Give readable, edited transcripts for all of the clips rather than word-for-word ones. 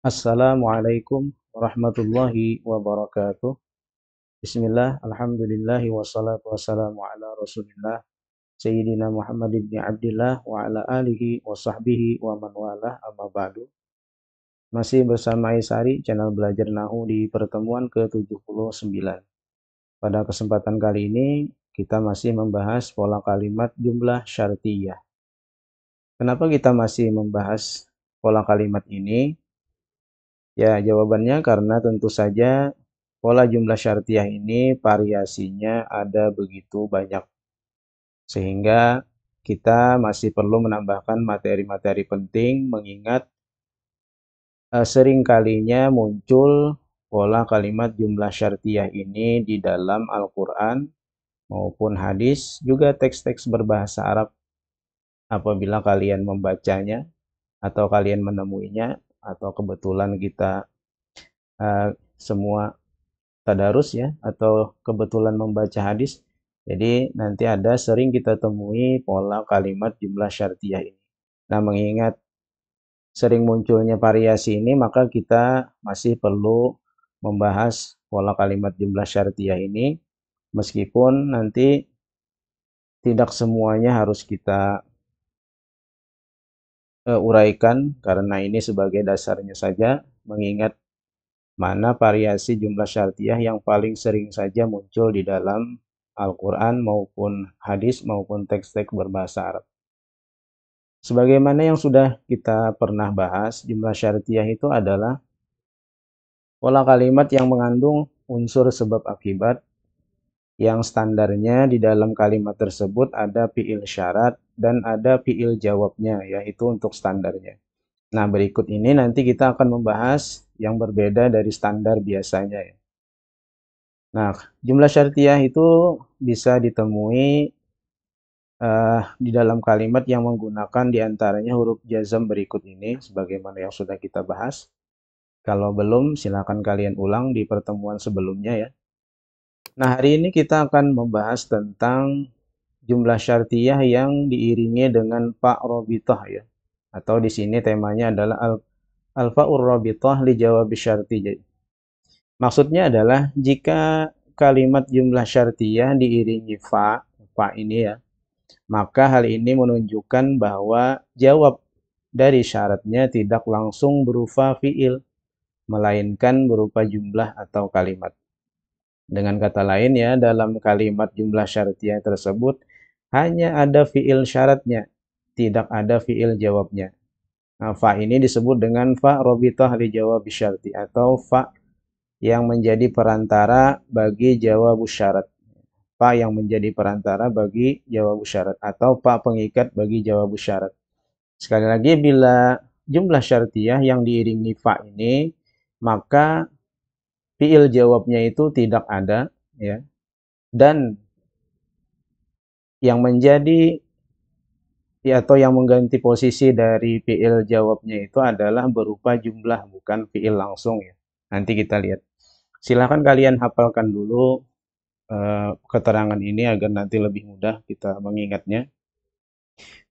Assalamualaikum warahmatullahi wabarakatuh. Bismillah, alhamdulillahi wassalatu wassalamu ala rasulillah Sayyidina Muhammad ibn Abdillah wa ala alihi wa sahbihi wa man walah amma ba'du. Masih bersama Isari, channel belajar Nahu di pertemuan ke-79. Pada kesempatan kali ini, kita masih membahas pola kalimat jumlah syartiyah. Kenapa kita masih membahas pola kalimat ini? Ya, jawabannya karena tentu saja pola jumlah syartiyah ini variasinya ada begitu banyak. Sehingga kita masih perlu menambahkan materi-materi penting mengingat sering kalinya muncul pola kalimat jumlah syartiyah ini di dalam Al-Quran maupun hadis, juga teks-teks berbahasa Arab apabila kalian membacanya atau kalian menemuinya atau kebetulan kita semua tadarus ya atau kebetulan membaca hadis. Jadi nanti ada sering kita temui pola kalimat jumlah syartiyah ini. Nah, mengingat sering munculnya variasi ini, maka kita masih perlu membahas pola kalimat jumlah syartiyah ini meskipun nanti tidak semuanya harus kita uraikan karena ini sebagai dasarnya saja, mengingat mana variasi jumlah syartiyah yang paling sering saja muncul di dalam Al-Quran maupun hadis maupun teks-teks berbahasa Arab. Sebagaimana yang sudah kita pernah bahas, jumlah syartiyah itu adalah pola kalimat yang mengandung unsur sebab akibat yang standarnya di dalam kalimat tersebut ada fiil syarat dan ada fiil jawabnya, yaitu untuk standarnya. Nah, berikut ini nanti kita akan membahas yang berbeda dari standar biasanya ya. Nah, jumlah syartiyah itu bisa ditemui di dalam kalimat yang menggunakan diantaranya huruf jazm berikut ini, sebagaimana yang sudah kita bahas. Kalau belum, silakan kalian ulang di pertemuan sebelumnya ya. Nah, hari ini kita akan membahas tentang jumlah syartiyah yang diiringi dengan fa robitoh ya. Atau di sini temanya adalah al-fa'ur robitoh li jawab syarti. Maksudnya adalah jika kalimat jumlah syartiyah diiringi fa ini ya, maka hal ini menunjukkan bahwa jawab dari syaratnya tidak langsung berupa fiil, melainkan berupa jumlah atau kalimat. Dengan kata lain ya, dalam kalimat jumlah syartiyah tersebut hanya ada fiil syaratnya, tidak ada fiil jawabnya. Nah, fa ini disebut dengan fa robitoh li jawab syarti atau fa yang menjadi perantara bagi jawab syarat. Fa yang menjadi perantara bagi jawab syarat atau fa pengikat bagi jawab syarat. Sekali lagi, bila jumlah syartiyah yang diiringi fa ini, maka fiil jawabnya itu tidak ada ya. Dan yang menjadi ya, atau yang mengganti posisi dari fiil jawabnya itu adalah berupa jumlah, bukan fiil langsung ya. Nanti kita lihat. Silahkan kalian hafalkan dulu keterangan ini agar nanti lebih mudah kita mengingatnya.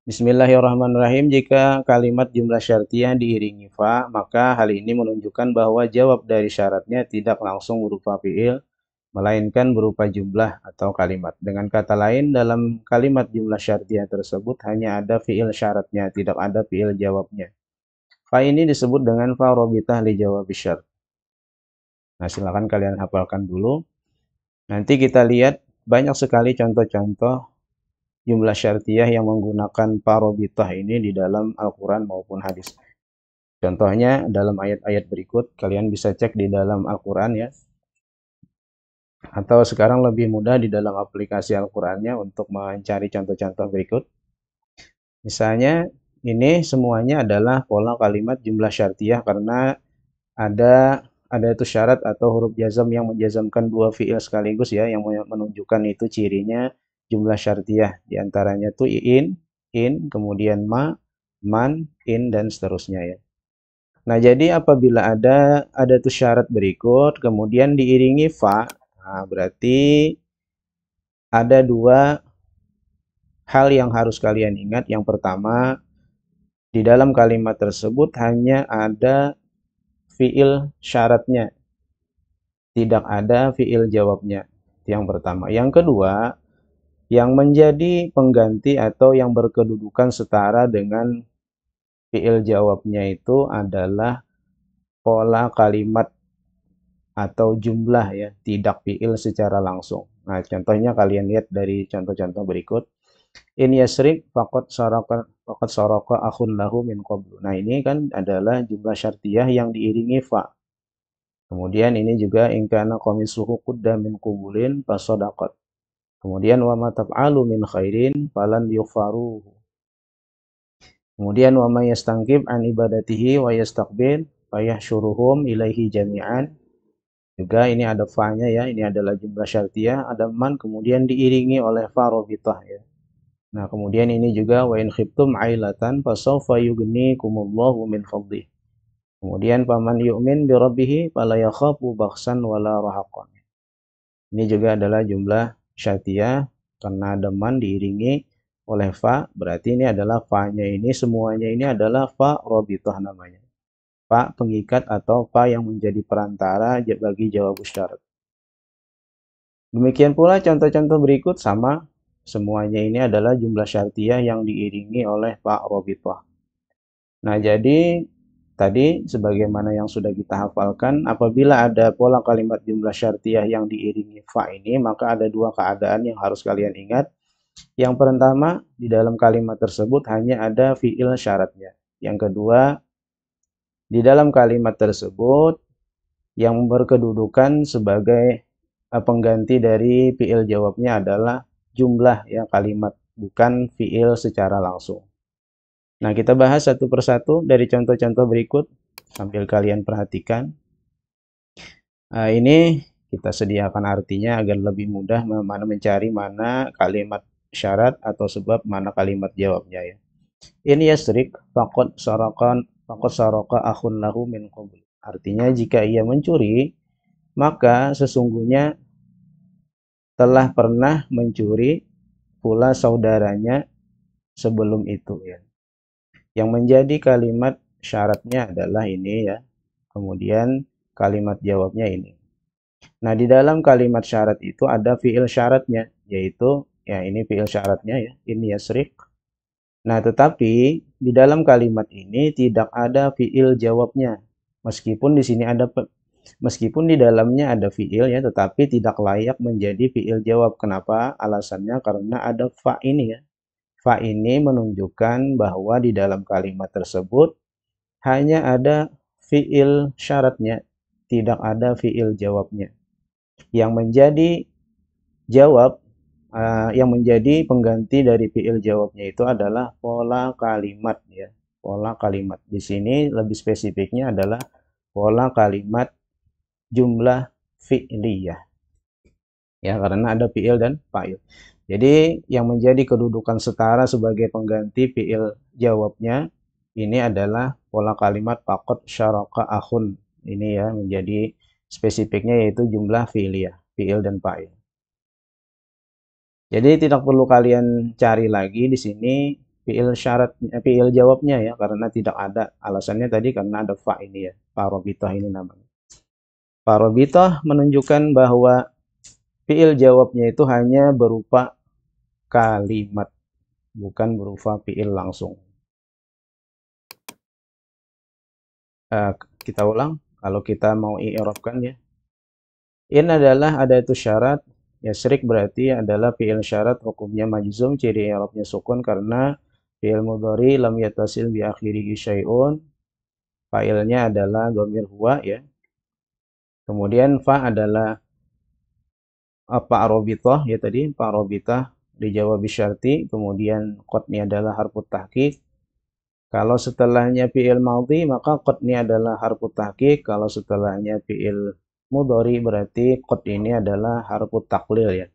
Bismillahirrahmanirrahim. Jika kalimat jumlah syartiyah diiringi fa, maka hal ini menunjukkan bahwa jawab dari syaratnya tidak langsung berupa fiil, melainkan berupa jumlah atau kalimat. Dengan kata lain, dalam kalimat jumlah syartiyah tersebut hanya ada fiil syaratnya, tidak ada fiil jawabnya. Fa ini disebut dengan fa robitah li jawab syarat. Nah, silakan kalian hafalkan dulu. Nanti kita lihat banyak sekali contoh-contoh jumlah syartiyah yang menggunakan parobitah ini di dalam Al-Quran maupun hadis. Contohnya dalam ayat-ayat berikut, kalian bisa cek di dalam Al-Quran ya. Atau sekarang lebih mudah di dalam aplikasi Al-Qurannya untuk mencari contoh-contoh berikut. Misalnya ini semuanya adalah pola kalimat jumlah syartiyah karena ada itu syarat atau huruf jazm yang menjazmkan dua fiil sekaligus ya, yang menunjukkan itu cirinya jumlah syartiyah. Di antaranya tuh in, kemudian man, in, dan seterusnya ya. Nah, jadi apabila ada tuh syarat berikut, kemudian diiringi fa, nah berarti ada dua hal yang harus kalian ingat. Yang pertama, di dalam kalimat tersebut hanya ada fiil syaratnya, tidak ada fiil jawabnya. Itu yang pertama. Yang kedua, yang menjadi pengganti atau yang berkedudukan setara dengan fiil jawabnya itu adalah pola kalimat atau jumlah ya, tidak fiil secara langsung. Nah, contohnya kalian lihat dari contoh-contoh berikut. In yasrik faqad saraka akhun lahu min qablu. Nah, ini kan adalah jumlah syartiyah yang diiringi fa. Kemudian ini juga in kana qamisuhu qudda min qubulin fasadaqat. Kemudian wa ma taf'alu min khairin falan yughfaruhu. Kemudian wa may yastangkib an ibadatihi wa yastakbir fayahsyuruhum ilaihi jami'an. Juga ini ada fa-nya ya, ini adalah jumlah syartiyah, ada man kemudian diiringi oleh fa rabithah ya. Nah, kemudian ini juga wa in khiftum ailatan fasawfa yughnikumullahu min fadlih. Kemudian faman yu'min bi rabbih fala yakhafu bakhsan wala rahaqan. Ini juga adalah jumlah syartiyah karena ada man diiringi oleh fa, berarti ini adalah fa-nya ini semuanya ini adalah fa rabithah namanya. Fa pengikat atau fa yang menjadi perantara bagi jawab syarat. Demikian pula contoh-contoh berikut sama, semuanya ini adalah jumlah syartiyah yang diiringi oleh fa rabithah. Nah, jadi tadi sebagaimana yang sudah kita hafalkan, apabila ada pola kalimat jumlah syartiyah yang diiringi fa ini, maka ada dua keadaan yang harus kalian ingat. Yang pertama, di dalam kalimat tersebut hanya ada fiil syaratnya. Yang kedua, di dalam kalimat tersebut yang berkedudukan sebagai pengganti dari fiil jawabnya adalah jumlah ya kalimat, bukan fiil secara langsung. Nah, kita bahas satu persatu dari contoh-contoh berikut sambil kalian perhatikan. Ini kita sediakan artinya agar lebih mudah mencari mana kalimat syarat atau sebab, mana kalimat jawabnya ya. In yasrik faqad saraka akhun lahu min qabl. Artinya jika ia mencuri, maka sesungguhnya telah pernah mencuri pula saudaranya sebelum itu ya. Yang menjadi kalimat syaratnya adalah ini ya. Kemudian kalimat jawabnya ini. Nah, di dalam kalimat syarat itu ada fiil syaratnya, yaitu ya ini fiil syaratnya ya, ini yasrik. Nah, tetapi di dalam kalimat ini tidak ada fiil jawabnya. Meskipun di sini ada meskipun di dalamnya ada fiil ya, tetapi tidak layak menjadi fiil jawab. Kenapa? Alasannya karena ada fa ini ya. Fa ini menunjukkan bahwa di dalam kalimat tersebut hanya ada fiil syaratnya, tidak ada fiil jawabnya. Yang menjadi jawab, yang menjadi pengganti dari fiil jawabnya itu adalah pola kalimat ya. Pola kalimat. Di sini lebih spesifiknya adalah pola kalimat jumlah fi'liyah. Ya, karena ada fiil dan fa'il. Jadi yang menjadi kedudukan setara sebagai pengganti fiil jawabnya ini adalah pola kalimat faqad syaraka akhun. Ini ya menjadi spesifiknya yaitu jumlah fi'liyah, fiil dan fa'il. Jadi tidak perlu kalian cari lagi di sini fiil syaratnya, fiil jawabnya ya, karena tidak ada. Alasannya tadi karena ada fa ini ya, fa rabithah ini namanya. Fa rabithah menunjukkan bahwa fiil jawabnya itu hanya berupa kalimat, bukan berupa fiil langsung. Kita ulang, kalau kita mau i'rabkan ya. In adalah adatu syarat, yasrik berarti adalah fiil syarat, hukumnya majzum, ciri i'rabnya sukun karena fiil mudhari lam yattasil bi akhirihi syai'un. Fa'ilnya adalah dhamir huwa ya. Kemudian fa adalah apa arobitoh ya tadi, fa arobitah dijawab bisyarti, kemudian qad ini adalah harfut tahqiq. Kalau setelahnya fiil madhi maka qad ini adalah harfut tahqiq, kalau setelahnya fiil mudhari berarti qad ini adalah harfut taqlil ya.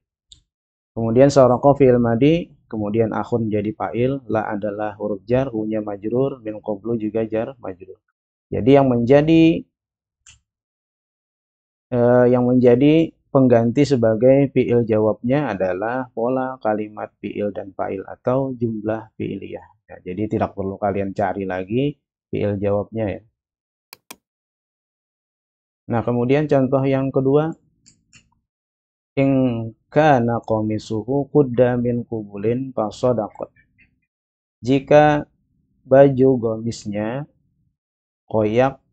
Kemudian saraqa fiil madi, kemudian akhun jadi fa'il, la adalah huruf jar, hunya majrur, min qablu juga jar majrur. Jadi yang menjadi pengganti sebagai fiil jawabnya adalah pola kalimat fiil dan fa'il atau jumlah fi'liyah. Ya, jadi tidak perlu kalian cari lagi fiil jawabnya ya. Nah, kemudian contoh yang kedua, in kana qamisuhu qudda min qubulin fasodaqat. Jika baju gamisnya koyak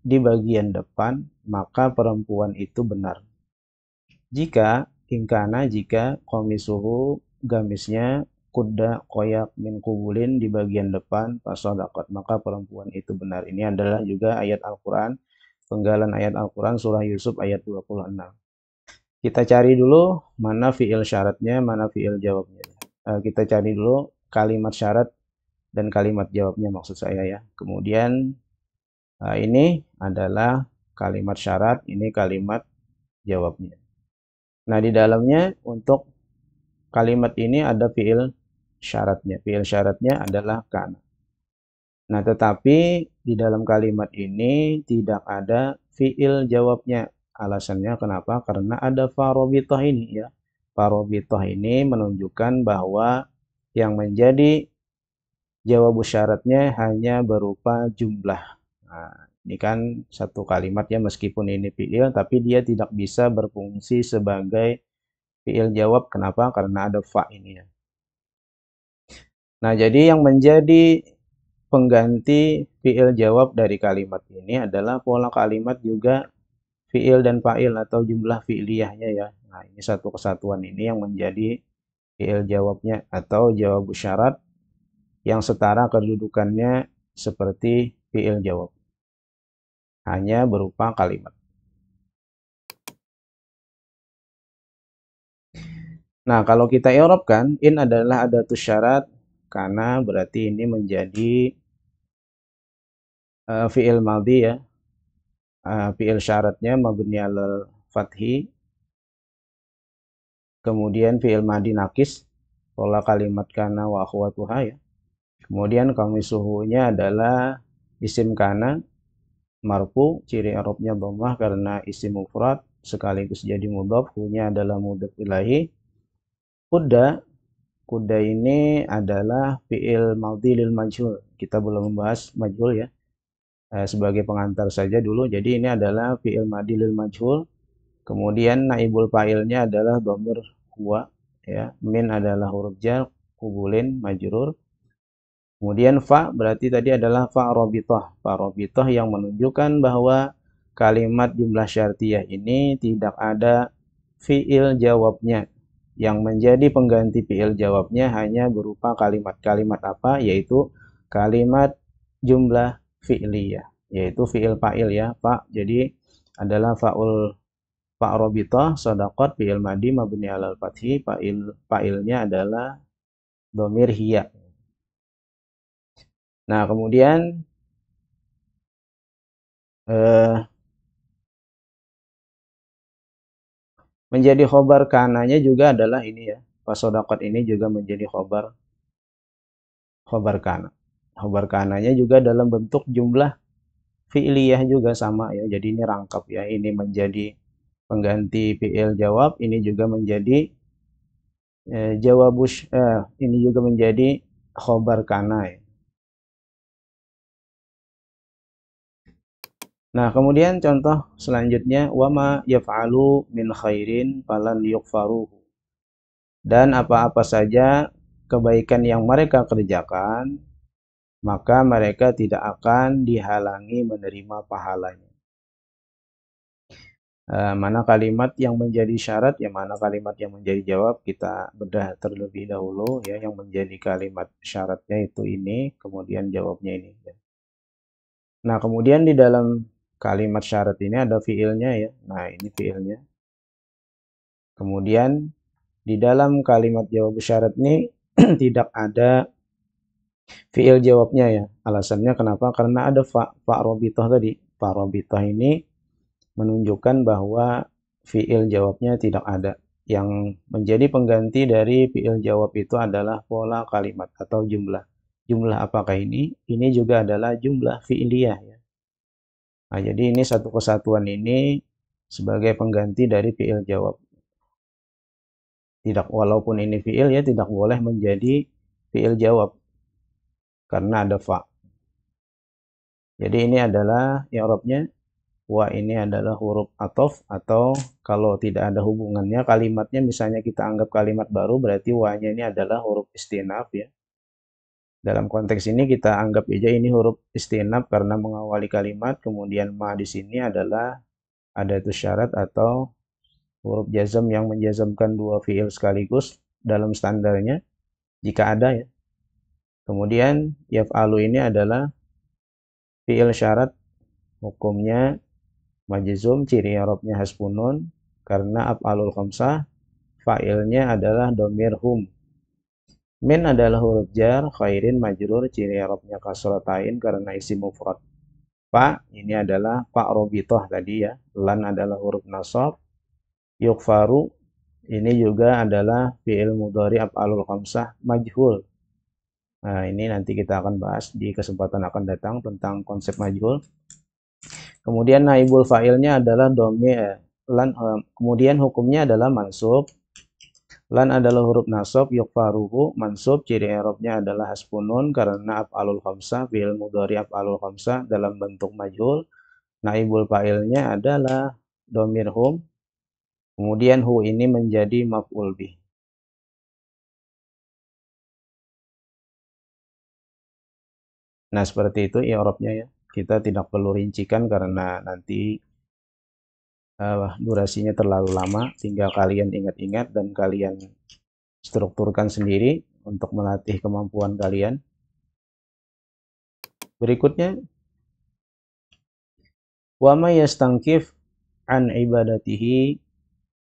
di bagian depan, maka perempuan itu benar. Jika ingkana jika komisuhu gamisnya kuda koyak min kubulin di bagian depan pasodakot, maka perempuan itu benar. Ini adalah juga ayat Al-Quran, penggalan ayat Al-Quran surah Yusuf ayat 26. Kita cari dulu mana fiil syaratnya, mana fiil jawabnya. Kita cari dulu kalimat syarat dan kalimat jawabnya maksud saya ya. Kemudian ini adalah kalimat syarat, ini kalimat jawabnya. Nah, di dalamnya untuk kalimat ini ada fiil syaratnya. Fiil syaratnya adalah kana. Nah, tetapi di dalam kalimat ini tidak ada fiil jawabnya. Alasannya kenapa? Karena ada farobitoh ini ya. Farobitoh ini menunjukkan bahwa yang menjadi jawab syaratnya hanya berupa jumlah. Nah, ini kan satu kalimat ya, meskipun ini fiil, tapi dia tidak bisa berfungsi sebagai fiil jawab. Kenapa? Karena ada fa ini ya. Nah, jadi yang menjadi pengganti fiil jawab dari kalimat ini adalah pola kalimat juga fiil dan fa'il atau jumlah fi'liyahnya ya. Nah, ini satu kesatuan ini yang menjadi fiil jawabnya atau jawab syarat yang setara kedudukannya seperti fiil jawab. Hanya berupa kalimat. Nah, kalau kita i'rabkan, in adalah adatus syarat karena berarti ini menjadi fiil madhi ya. Fiil syaratnya mabni alal fathi. Kemudian fiil madhi nakis, pola kalimat kana wa akhwatuha ya. Kemudian kamisuhunya adalah isim kana marfu, ciri i'rabnya dhammah karena isim mufrad sekaligus jadi mudhaf, hunya adalah mudhaf ilahi. Kuda ini adalah fiil madhi lil majhul. Kita belum membahas majhul ya. Sebagai pengantar saja dulu. Jadi ini adalah fiil madhi lil majhul. Kemudian naibul fa'ilnya adalah dhamir huwa ya. Min adalah huruf jar, kubulin majrur. Kemudian fa berarti tadi adalah fa robitoh. Fa robitoh yang menunjukkan bahwa kalimat jumlah syartiyah ini tidak ada fiil jawabnya. Yang menjadi pengganti fiil jawabnya hanya berupa kalimat-kalimat apa? Yaitu kalimat jumlah fi'liyah. Yaitu fiil fa'il ya. Fa jadi adalah fa'robitoh sodakot fiil madi mabni alal fathi. Fa'ilnya adalah domir hiya. Nah, kemudian menjadi khobar kananya juga adalah ini ya. Fasodakot ini juga menjadi khobar kana. Khobar kananya juga dalam bentuk jumlah fi'liyah juga sama ya. Jadi ini rangkap ya. Ini menjadi pengganti fi'il jawab. Ini juga menjadi ini juga menjadi khobar kana ya. Nah, kemudian contoh selanjutnya wama yaf'alu min khairin falan yukfaruhu. Dan apa-apa saja kebaikan yang mereka kerjakan, maka mereka tidak akan dihalangi menerima pahalanya. Mana kalimat yang menjadi syarat, yang mana kalimat yang menjadi jawab, kita bedah terlebih dahulu ya. Yang menjadi kalimat syaratnya itu ini, kemudian jawabnya ini. Nah, kemudian di dalam kalimat syarat ini ada fiilnya ya. Nah, ini fiilnya. Kemudian di dalam kalimat jawab syarat ini tidak ada fiil jawabnya ya. Alasannya kenapa? Karena ada fa robitoh tadi. Fa robitoh ini menunjukkan bahwa fiil jawabnya tidak ada. Yang menjadi pengganti dari fiil jawab itu adalah pola kalimat atau jumlah. Jumlah apakah ini? Ini juga adalah jumlah fi'liyah ya. Nah, jadi ini satu kesatuan ini sebagai pengganti dari fiil jawab. Tidak, walaupun ini fiil ya, tidak boleh menjadi fiil jawab karena ada fa. Jadi ini adalah i'rabnya. Wa ini adalah huruf athof, atau kalau tidak ada hubungannya kalimatnya, misalnya kita anggap kalimat baru, berarti wa-nya ini adalah huruf istinaf ya. Dalam konteks ini kita anggap aja ini huruf istinaf karena mengawali kalimat, kemudian ma di sini adalah adatus syarat atau huruf jazm yang menjazmkan dua fiil sekaligus dalam standarnya jika ada ya. Kemudian yaf'alu ini adalah fiil syarat, hukumnya majzum, ciri i'rabnya hasbun nun karena af'alul khamsah, fa'ilnya adalah dhamir hum. Min adalah huruf jar, khairin majrur, ciri i'rabnya kasratain karena isim mufrad. Fa ini adalah fa robitoh tadi ya. Lan adalah huruf nasab. Yukfaru ini juga adalah fi'il mudhari af'alul khamsah majhul. Nah, ini nanti kita akan bahas di kesempatan akan datang tentang konsep majhul. Kemudian naibul fa'ilnya adalah dhamir lan, kemudian hukumnya adalah mansub. Lan adalah huruf nasab, yukfaruhu mansub, ciri i'rabnya adalah hasbun nun karena af'alul khamsah, fi'il mudhari af'alul khamsah dalam bentuk majhul. Naibul fa'ilnya adalah dhamir hum. Kemudian hu ini menjadi maf'ul bih. Nah, seperti itu i'rabnya ya. Kita tidak perlu rincikan karena nanti durasinya terlalu lama. Tinggal kalian ingat-ingat dan kalian strukturkan sendiri untuk melatih kemampuan kalian. Berikutnya, wa may yastangkif an ibadatihi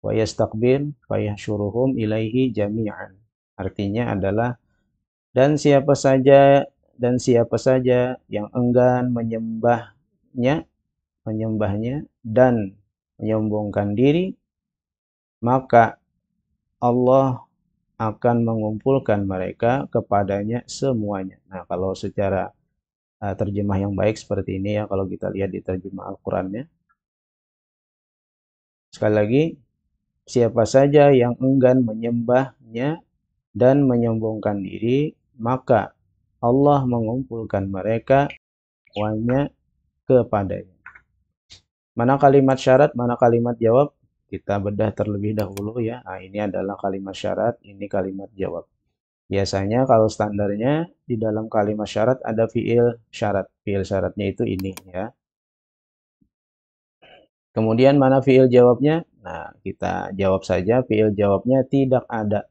wa yastakbir fayahsyuruhum ilaihi jami'an. Artinya adalah dan siapa saja yang enggan menyembahnya dan menyombongkan diri, maka Allah akan mengumpulkan mereka kepadanya semuanya. Nah, kalau secara terjemah yang baik seperti ini ya, kalau kita lihat di terjemah Al-Qur'annya. Sekali lagi, siapa saja yang enggan menyembahnya dan menyombongkan diri, maka Allah mengumpulkan mereka semuanya kepadanya. Mana kalimat syarat, mana kalimat jawab? Kita bedah terlebih dahulu ya. Nah, ini adalah kalimat syarat, ini kalimat jawab. Biasanya kalau standarnya di dalam kalimat syarat ada fiil syarat. Fiil syaratnya itu ini ya. Kemudian mana fiil jawabnya? Nah, kita jawab saja fiil jawabnya tidak ada.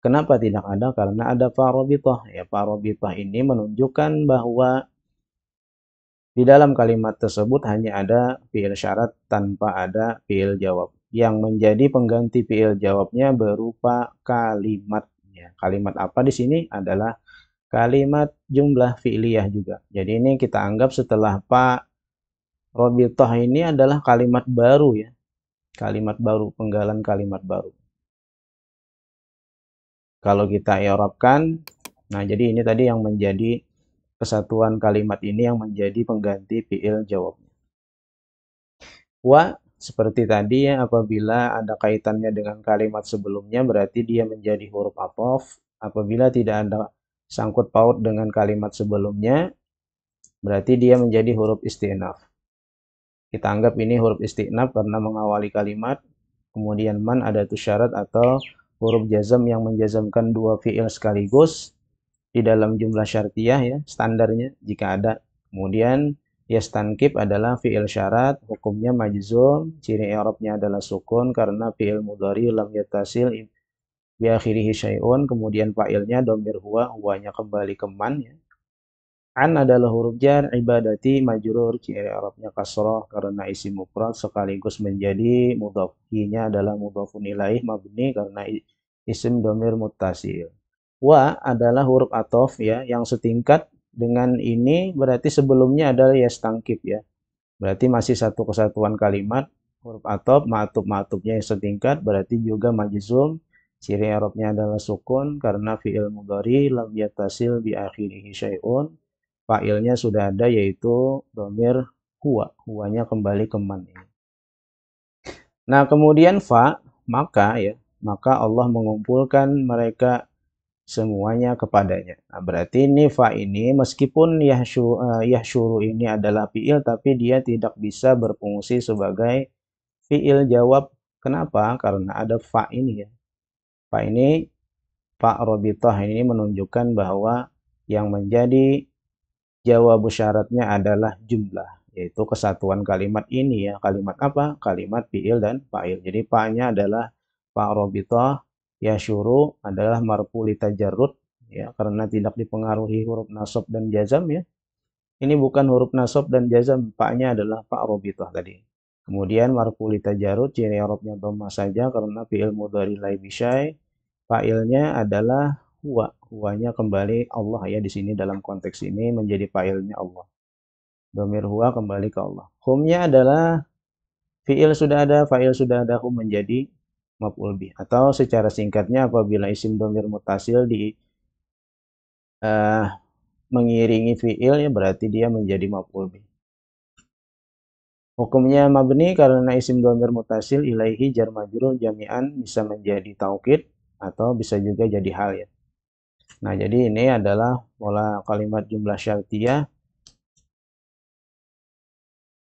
Kenapa tidak ada? Karena ada farobitoh. Ya, farobitoh ini menunjukkan bahwa di dalam kalimat tersebut hanya ada fiil syarat tanpa ada fiil jawab. Yang menjadi pengganti fiil jawabnya berupa kalimat. Ya, kalimat apa di sini adalah kalimat jumlah fi'liyah juga. Jadi ini kita anggap setelah Pak Robitoh ini adalah kalimat baru ya. Kalimat baru, penggalan kalimat baru. Kalau kita i'rabkan, nah jadi ini tadi yang menjadi kesatuan kalimat ini yang menjadi pengganti fi'il jawab. Wa seperti tadi ya, apabila ada kaitannya dengan kalimat sebelumnya berarti dia menjadi huruf athof. Apabila tidak ada sangkut paut dengan kalimat sebelumnya berarti dia menjadi huruf istinaf. Kita anggap ini huruf istinaf karena mengawali kalimat. Kemudian man adatus syarat atau huruf jazm yang menjazmkan dua fiil sekaligus di dalam jumlah syartiyah ya, standarnya jika ada. Kemudian yastankib adalah fiil syarat, hukumnya majzum, ciri i'rabnya adalah sukun karena fiil mudhari lam yattasil bi akhirih syai'un, kemudian fa'ilnya dhamir huwa, huwanya kembali ke man ya. An adalah huruf jar, ibadati majrur, ciri i'rabnya kasrah karena isim mufrad sekaligus menjadi mudhaf. Nya adalah mudhafun ilaih mabni karena isim dhamir muttasil. Wa adalah huruf athof ya, yang setingkat dengan ini berarti sebelumnya adalah yastangkib ya. Berarti masih satu kesatuan kalimat, huruf athof, ma'tub-ma'tubnya yang setingkat berarti juga majzum. Ciri i'rabnya adalah sukun karena fi'il mudhari lam yattasil bi akhirih syai'un. Fa'ilnya sudah ada yaitu dhamir huwa. Huwanya kembali ke man ini. Nah, kemudian fa, maka ya, maka Allah mengumpulkan mereka semuanya kepadanya. Nah, berarti ini fa ini meskipun yahsyuru ini adalah fiil tapi dia tidak bisa berfungsi sebagai fiil jawab. Kenapa? Karena ada fa ini ya. Fa ini fa robitoh ini menunjukkan bahwa yang menjadi jawab syaratnya adalah jumlah, yaitu kesatuan kalimat ini ya. Kalimat apa? Kalimat fiil dan fa'il. Jadi fa-nya adalah fa robitoh, yasyuru adalah marfu li tajarrud ya, karena tidak dipengaruhi huruf nasab dan jazam ya. Ini bukan huruf nasab dan jazam, fa-nya adalah fa robitoh tadi. Kemudian marfu li tajarrud, ciri i'rabnya dhammah saja karena fiil mudhari la bisyai. Fa'ilnya adalah huwa. Huwanya kembali Allah ya, di sini dalam konteks ini menjadi fa'ilnya Allah. Domir huwa kembali ke Allah. Humnya adalah fi'il sudah ada, fa'il sudah ada, hum menjadi maf'ul bih. Atau secara singkatnya apabila isim domir mutasil uh, mengiringi fi'il ya berarti dia menjadi maf'ul bih. Hukumnya mabni karena isim domir mutasil ilaihi jar majrur jami'an bisa menjadi taukid atau bisa juga jadi hal ya. Nah, jadi ini adalah pola kalimat jumlah syartiyah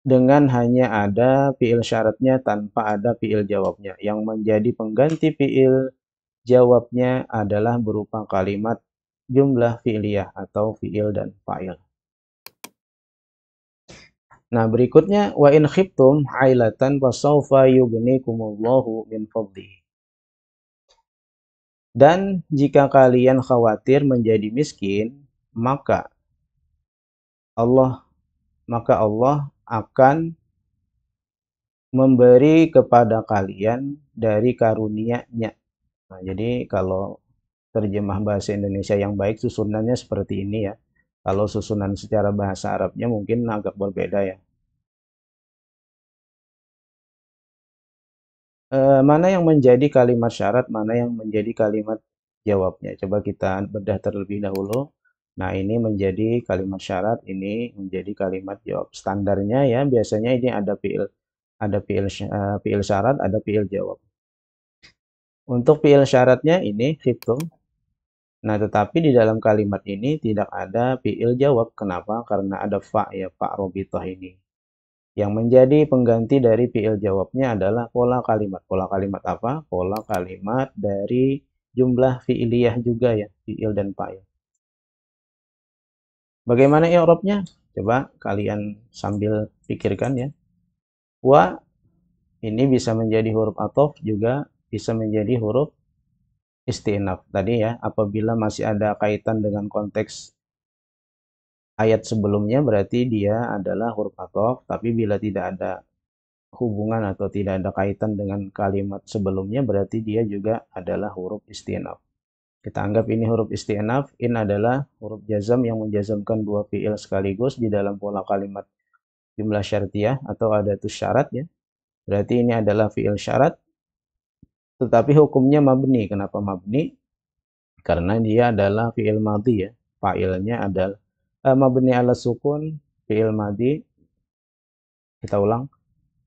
dengan hanya ada fiil syaratnya tanpa ada fiil jawabnya. Yang menjadi pengganti fiil jawabnya adalah berupa kalimat jumlah fi'liyah atau fiil dan fa'il. Nah, berikutnya wa in khiftum ailatan fasawfa yughnikumullahu min fadlihi. Dan jika kalian khawatir menjadi miskin, maka Allah akan memberi kepada kalian dari karunia-Nya. Nah, jadi kalau terjemah bahasa Indonesia yang baik susunannya seperti ini ya. Kalau susunan secara bahasa Arabnya mungkin agak berbeda ya. Mana yang menjadi kalimat syarat, mana yang menjadi kalimat jawabnya. Coba kita bedah terlebih dahulu. Nah, ini menjadi kalimat syarat, ini menjadi kalimat jawab. Standarnya ya, biasanya ini ada fiil syarat, ada fiil jawab. Untuk fiil syaratnya ini khiftum. Nah, tetapi di dalam kalimat ini tidak ada fiil jawab. Kenapa? Karena ada fa ya, fa robitoh ini. Yang menjadi pengganti dari fiil jawabnya adalah pola kalimat. Pola kalimat apa? Pola kalimat dari jumlah fi'iliyah juga ya, fi'il dan fa'il. Bagaimana i'rabnya? Coba kalian sambil pikirkan ya. Wa ini bisa menjadi huruf athof juga bisa menjadi huruf istinaf. Tadi ya, apabila masih ada kaitan dengan konteks ayat sebelumnya berarti dia adalah huruf athof, tapi bila tidak ada hubungan atau tidak ada kaitan dengan kalimat sebelumnya berarti dia juga adalah huruf istinaf. Kita anggap ini huruf istinaf, in adalah huruf jazam yang menjazamkan dua fiil sekaligus di dalam pola kalimat jumlah syartiyah atau adatus syarat ya. Berarti ini adalah fiil syarat tetapi hukumnya mabni. Kenapa mabni? Karena dia adalah fiil madhi ya. Fa'ilnya adalah mabni ala sukun, fiil madhi. Kita ulang.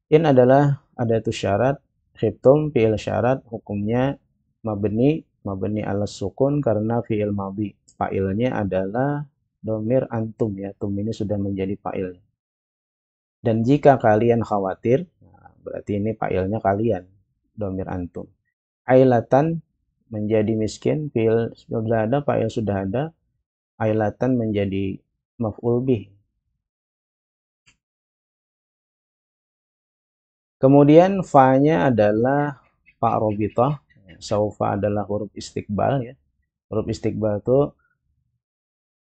In adalah adatus syarat, khiftum fiil syarat, hukumnya mabni ala sukun karena fiil madhi. Fa'ilnya adalah domir antum ya. Tum ini sudah menjadi fa'il. Dan jika kalian khawatir, nah, berarti ini fa'ilnya kalian, domir antum. Ailatan menjadi miskin, fiil sudah ada, fa'il sudah ada. Ailatan menjadi maf'ul bih. Kemudian fa-nya adalah fa robitoh, saufa adalah huruf istiqbal ya. Huruf istiqbal itu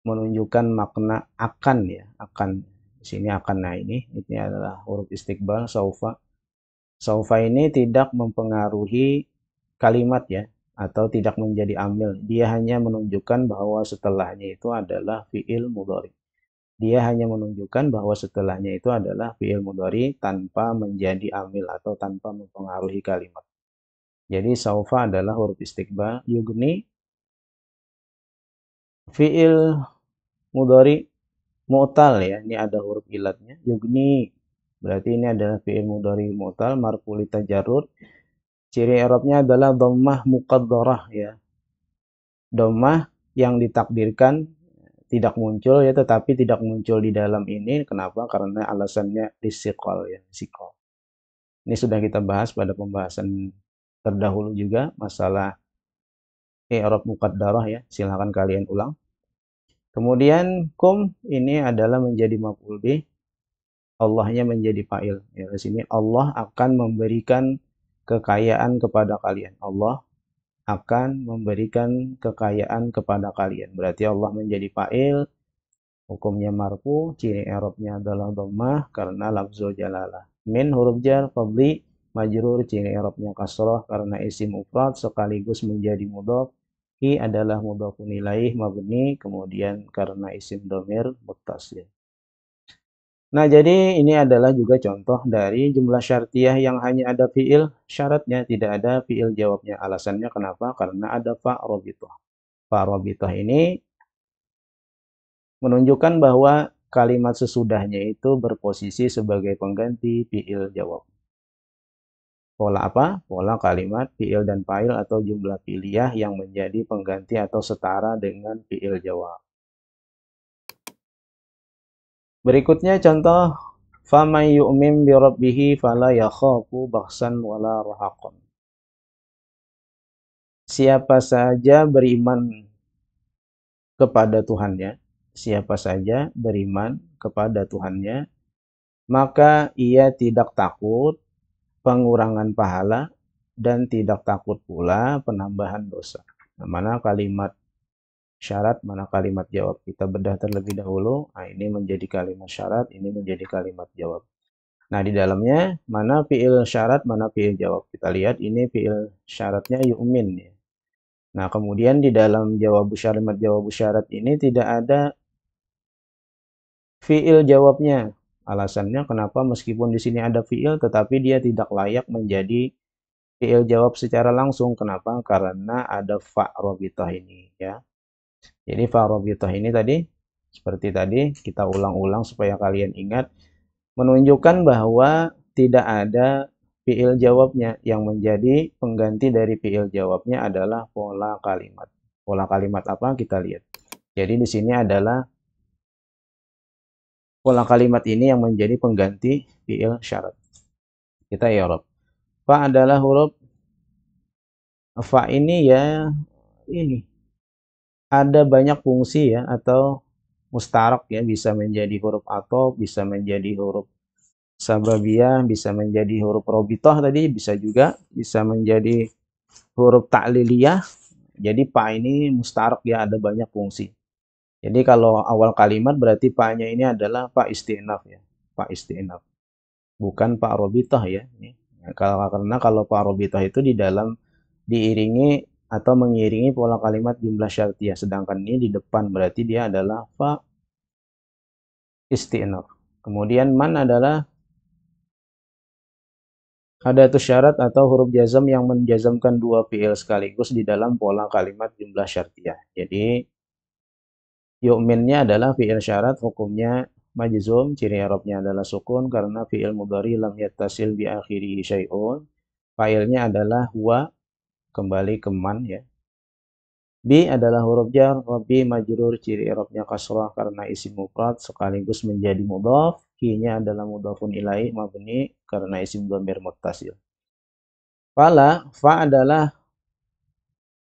menunjukkan makna akan ya, akan. Di sini akan, nah ini adalah huruf istiqbal saufa. Saufa ini tidak mempengaruhi kalimat ya, atau tidak menjadi amil. Dia hanya menunjukkan bahwa setelahnya itu adalah fi'il mudhari. Dia hanya menunjukkan bahwa setelahnya itu adalah fi'il mudhari tanpa menjadi amil atau tanpa mempengaruhi kalimat. Jadi saufa adalah huruf istiqbal, yugni fi'il mudhari mu'tal ya. Ini ada huruf ilatnya. Yugni berarti ini adalah fi'il mudhari mu'tal marfu li tajarrud. Ciri i'rabnya adalah dhammah muqaddarah ya. Dhammah yang ditakdirkan tidak muncul ya, tetapi tidak muncul di dalam ini. Kenapa? Karena alasannya lisikol ya, lisikol. Ini sudah kita bahas pada pembahasan terdahulu juga masalah i'rab muqaddarah ya. Silahkan kalian ulang. Kemudian kum ini adalah menjadi maf'ul bih, Allahnya menjadi fa'il. Ya, di sini Allah akan memberikan kekayaan kepada kalian. Allah akan memberikan kekayaan kepada kalian. Berarti Allah menjadi fa'il, hukumnya marfu, ciri i'rabnya adalah dhammah karena lafzul jalalah. Min huruf jar, fadli, majrur, ciri i'rabnya kasrah karena isim mufrad sekaligus menjadi mudhaf. Hi adalah mudhafun ilaih mabni, kemudian karena isim dhamir muttasil. Nah, jadi ini adalah juga contoh dari jumlah syartiyah yang hanya ada fiil syaratnya, tidak ada fiil jawabnya. Alasannya kenapa? Karena ada fa robitoh. Fa robitoh ini menunjukkan bahwa kalimat sesudahnya itu berposisi sebagai pengganti fiil jawab. Pola apa? Pola kalimat fiil dan fa'il atau jumlah fi'liyah yang menjadi pengganti atau setara dengan fiil jawab. Berikutnya contoh faman yu'min bi rabbih fala yakhafu bakhsan wala rahaqan. Siapa saja beriman kepada Tuhannya, siapa saja beriman kepada Tuhannya, maka ia tidak takut pengurangan pahala dan tidak takut pula penambahan dosa. Nah, mana kalimat syarat, mana kalimat jawab? Kita bedah terlebih dahulu. Nah, ini menjadi kalimat syarat, ini menjadi kalimat jawab. Nah, di dalamnya mana fiil syarat, mana fiil jawab. Kita lihat ini fiil syaratnya yu'min ya. Nah, kemudian di dalam kalimat jawab syarat ini tidak ada fiil jawabnya. Alasannya kenapa meskipun di sini ada fiil tetapi dia tidak layak menjadi fiil jawab secara langsung. Kenapa? Karena ada fa robitoh ini ya. Jadi fa robitoh ini tadi seperti tadi kita ulang-ulang supaya kalian ingat, menunjukkan bahwa tidak ada fiil jawabnya. Yang menjadi pengganti dari fiil jawabnya adalah pola kalimat. Pola kalimat apa? Kita lihat. Jadi di sini adalah pola kalimat ini yang menjadi pengganti fiil syarat. Kita i'rab. Fa adalah huruf, fa ini ya ini ada banyak fungsi ya, atau mustarak ya, bisa menjadi huruf atop, bisa menjadi huruf sababiyah, bisa menjadi huruf robitoh tadi, bisa juga bisa menjadi huruf ta'liliyah. Jadi fa ini mustarak ya, ada banyak fungsi. Jadi kalau awal kalimat berarti fa-nya ini adalah fa istinaf ya, fa istinaf. Bukan fa robitoh ya. Karena kalau fa robitoh itu di dalam diiringi atau mengiringi pola kalimat jumlah syartiyah, sedangkan ini di depan berarti dia adalah fa istinaf. Kemudian man adalah adatus syarat atau huruf jazam yang menjazamkan dua fiil sekaligus di dalam pola kalimat jumlah syartiyah. Jadi yu'minnya adalah fiil syarat, hukumnya majzum, ciri i'rabnya adalah sukun karena fiil mudhari lam yattasil bi akhirihi syai'un. Fa'ilnya adalah huwa, kembali ke man ya. Bi adalah huruf jar, rabbi majrur, ciri i'rabnya kasrah karena isim mufrad sekaligus menjadi mudhaf. Hi-nya adalah mudhafun ilaih mabni karena isim dhamir muttasil. Fala, fa adalah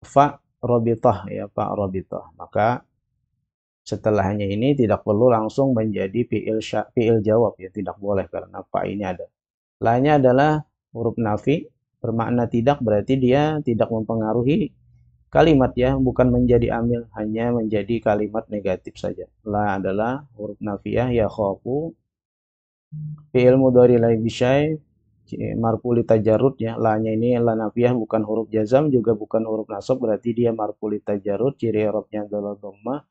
fa robitoh ya, fa robitoh. Maka setelahnya ini tidak perlu langsung menjadi fiil jawab ya, tidak boleh karena fa ini ada. Lainnya adalah huruf nafi, bermakna tidak, berarti dia tidak mempengaruhi kalimat ya, bukan menjadi amil, hanya menjadi kalimat negatif saja. La adalah huruf nafiyah ya khofu, fi'il mudhari la bisyai, marfu li tajarrud ya. La-nya ini la nafiyah, bukan huruf jazam juga bukan huruf nasab, berarti dia marfu li tajarrud, ciri i'rabnya adalah dhammah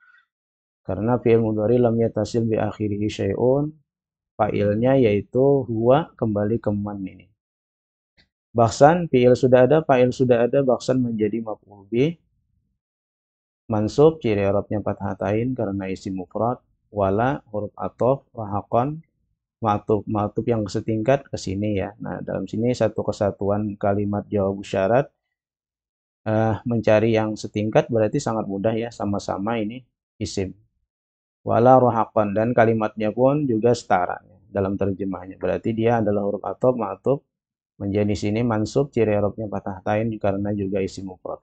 karena fi'il mudhari lam yatasil bi akhirihi syai'un. Fa'ilnya yaitu huwa, kembali ke man ini. Bahsan fi'il sudah ada, fa'il sudah ada, bahsan menjadi maf'ul bih. Mansub, ciri i'rabnya fathatain karena isim mufrad. Wala, huruf athof, rahaqan, ma'tuf yang setingkat ke sini ya. Nah, dalam sini satu kesatuan kalimat jawab syarat mencari yang setingkat berarti sangat mudah ya, sama-sama ini isim. Wala rohakon, dan kalimatnya pun juga setara ya, dalam terjemahnya. Berarti dia adalah huruf atop, ma'atuf, menjadi sini mansub, ciri i'rabnya fathah tain karena juga isim mufrad.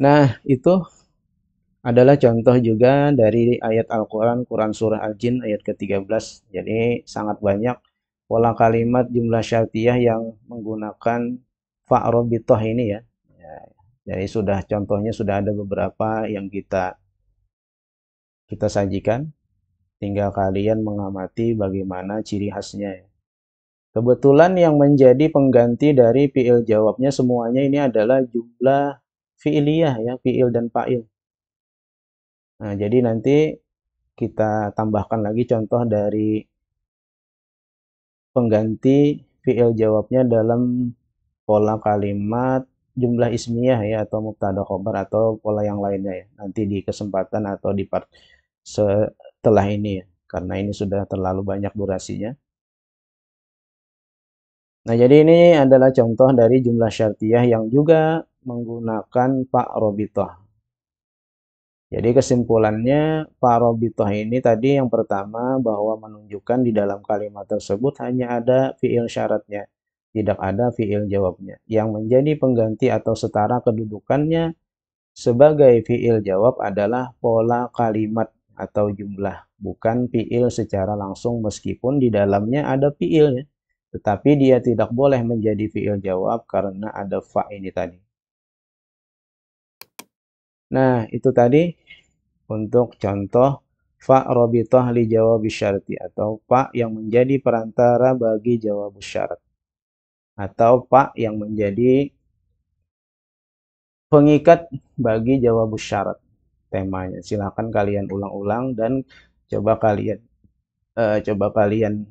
Nah, itu adalah contoh juga dari ayat Al-Quran, Quran Surah Al-Jin ayat ke-13. Jadi sangat banyak pola kalimat jumlah syartiyah yang menggunakan fa'robitoh ini ya. Ya, jadi contohnya sudah ada beberapa yang kita sajikan. Tinggal kalian mengamati bagaimana ciri khasnya ya. Kebetulan yang menjadi pengganti dari fi'il jawabnya semuanya ini adalah jumlah fi'iliyah ya, fi'il dan fa'il. Nah, jadi nanti kita tambahkan lagi contoh dari pengganti fi'il jawabnya dalam pola kalimat jumlah ismiyah ya, atau mubtada khobar atau pola yang lainnya ya. Nanti di kesempatan atau di part setelah ini ya. Karena ini sudah terlalu banyak durasinya. Nah, jadi ini adalah contoh dari jumlah syartiyah yang juga menggunakan Pak Robitoh. Jadi kesimpulannya, Pak Robitoh ini tadi yang pertama bahwa menunjukkan di dalam kalimat tersebut hanya ada fiil syaratnya, tidak ada fiil jawabnya. Yang menjadi pengganti atau setara kedudukannya sebagai fiil jawab adalah pola kalimat atau jumlah, bukan fiil secara langsung meskipun di dalamnya ada fiil ya. Tetapi dia tidak boleh menjadi fiil jawab karena ada fa ini tadi. Nah, itu tadi untuk contoh fa robitoh li jawab syarti, atau fa yang menjadi perantara bagi jawab syarat, atau fa yang menjadi pengikat bagi jawab syarat temanya. Silahkan kalian ulang-ulang dan coba kalian eh, coba kalian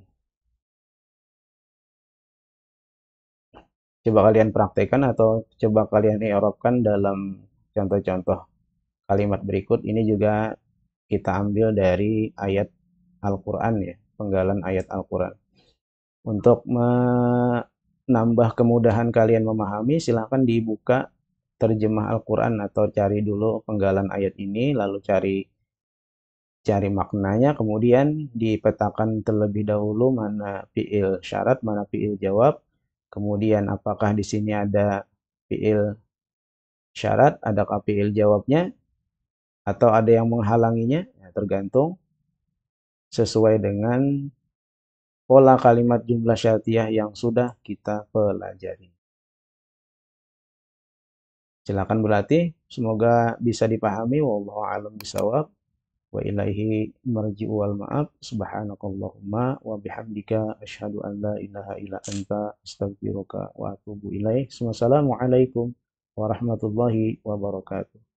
coba kalian praktekkan atau coba kalian i'rabkan dalam contoh-contoh kalimat berikut. Ini juga kita ambil dari ayat Al-Quran ya, penggalan ayat Al-Quran. Untuk menambah kemudahan kalian memahami, silahkan dibuka terjemah Al-Quran atau cari dulu penggalan ayat ini, lalu cari maknanya, kemudian dipetakan terlebih dahulu mana fiil syarat, mana fiil jawab, kemudian apakah di sini ada fiil syarat, adakah fiil jawabnya, atau ada yang menghalanginya, ya, tergantung sesuai dengan pola kalimat jumlah syartiyah yang sudah kita pelajari. Silakan berlatih, semoga bisa dipahami. Wallahu a'lam bishawab. Wa ilaihi marji'u wal ma'ab. Subhanakallahumma wa bihamdika asyhadu an la ilaha illa anta astaghfiruka wa atubu ilaik. Wassalamualaikum warahmatullahi wabarakatuh.